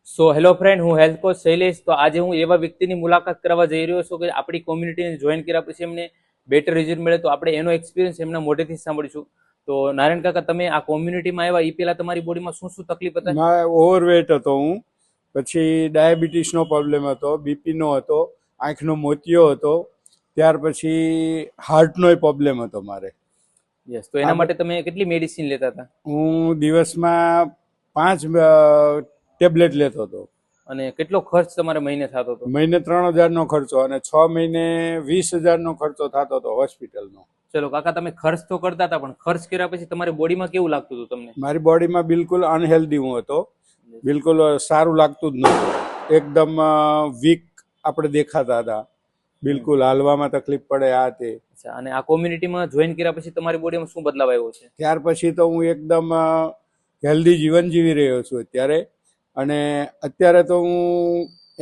So hello friend, હું health coach Shailesh. તો આજે હું એવા વ્યક્તિની મુલાકાત કરવા જઈ રહ્યો છું કે આપણી કોમ્યુનિટીને જોઈન કર્યા પછી એમને બેટર રિઝલ્ટ મળે. તો આપણે એનો એક્સપિરિયન્સ એમના મોઢેથી સાંભળીશું. તો નારાયણ કાકા, તમે આ કોમ્યુનિટીમાં આવ્યા એ પહેલા તમારી બોડીમાં શું શું તકલીફ હતા? ઓવરવેટ હતો હું, પછી ડાયાબિટીસનો પ્રોબ્લેમ હતો, બીપીનો હતો, આંખનો મોતિયો હતો, ત્યાર પછી હાર્ટનો પ્રોબ્લેમ હતો મારે. યસ. તો એના માટે તમે કેટલી મેડિસિન લેતા હતા? હું દિવસમાં 5 ટેબ્લેટ લેતો હતો. અને કેટલો ખર્ચ તમારે મહિને થતો હતો? મહિને 3,000નો ખર્ચો અને 6 મહિને 20,000નો ખર્ચો થતો હતો હોસ્પિટલનો. ચલો કાકા, તમે ખર્ચ તો કરતા હતા, પણ ખર્ચ કર્યા પછી તમારી બોડીમાં કેવું લાગતું હતું તમને? મારી બોડીમાં બિલકુલ અનહેલ્ધી હું હતો, બિલકુલ સારું લાગતું જ નહોતું. એકદમ વીક આપણે દેખાતા હતા, બિલકુલ હાલવામાં તકલીફ પડે આ તે. અચ્છા, અને આ કોમ્યુનિટીમાં જોઈન કર્યા પછી તમારી બોડીમાં શું બદલાવ આવ્યો છે? ત્યાર પછી તો હું એકદમ હેલ્ધી જીવન જીવી રહ્યો છું અત્યારે. અને અત્યારે તો હું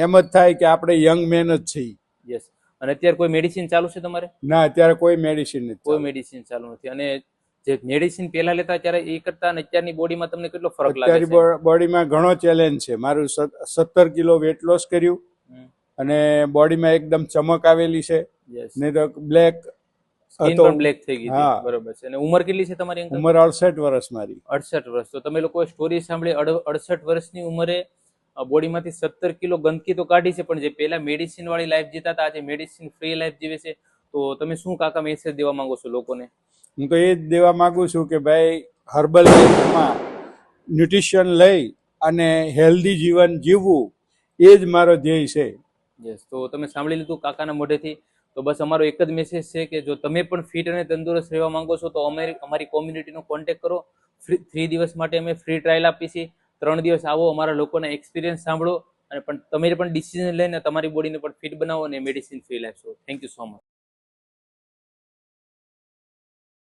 એમ જ થાય કે આપણે યંગ મેન જ છીએ. યસ. અને અત્યારે કોઈ મેડિસિન ચાલુ છે તમારે? ના, અત્યારે કોઈ મેડિસિન નથી. કોઈ મેડિસિન ચાલુ નથી. અને જે મેડિસિન પહેલા લેતા ત્યારે એ કરતા અને અત્યારની બોડીમાં તમને કેટલો ફરક લાગે છે? અત્યારની બોડીમાં ઘણો ચેલેન્જ છે. મારું 17 કિલો વેટ લોસ કર્યું અને બોડીમાં એકદમ ચમક આવેલી છે. નહીં તો બ્લેક સ્કિન પણ બ્લેક થઈ ગઈ છે. બરોબર છે. અને ઉંમર કેટલી છે તમારી? ઉંમર 68 વર્ષ મારી. 68 વર્ષ. તો તમે લોકો સ્ટોરી સાંભળી, 68 વર્ષની ઉંમરે બોડીમાંથી 17 કિલો ગંદકી તો કાઢી છે, પણ જે પહેલા મેડિસિન વાળી લાઈફ જીતા હતા આજે મેડિસિન ફ્રી લાઈફ જીવે છે. તો તમે શું કાકા મેસેજ દેવા માંગો છો લોકોને? હું તો એ જ દેવા માંગુ છું કે ભાઈ, હર્બલ લાઈફમાં ન્યુટ્રિશન લઈ અને હેલ્ધી જીવન જીવવું એ જ મારો ધ્યેય છે. યસ. તો તમે સાંભળી લીધું કાકાના મોઢેથી. તો બસ અમારો એક જ મેસેજ છે કે જો તમે પણ ફિટ અને તંદુરસ્ત રહેવા માંગો છો તો અમારી કોમ્યુનિટીનો કોન્ટેક્ટ કરો. 3 દિવસ માટે અમે ફ્રી ટ્રાયલ આપીએ છીએ. 3 દિવસ આવો, અમારા લોકોના એક્સપિરિયન્સ સાંભળો અને પણ તમે પણ ડિસિઝન લઈને તમારી બોડીને પણ ફિટ બનાવો અને medicine free life. Thank you so much.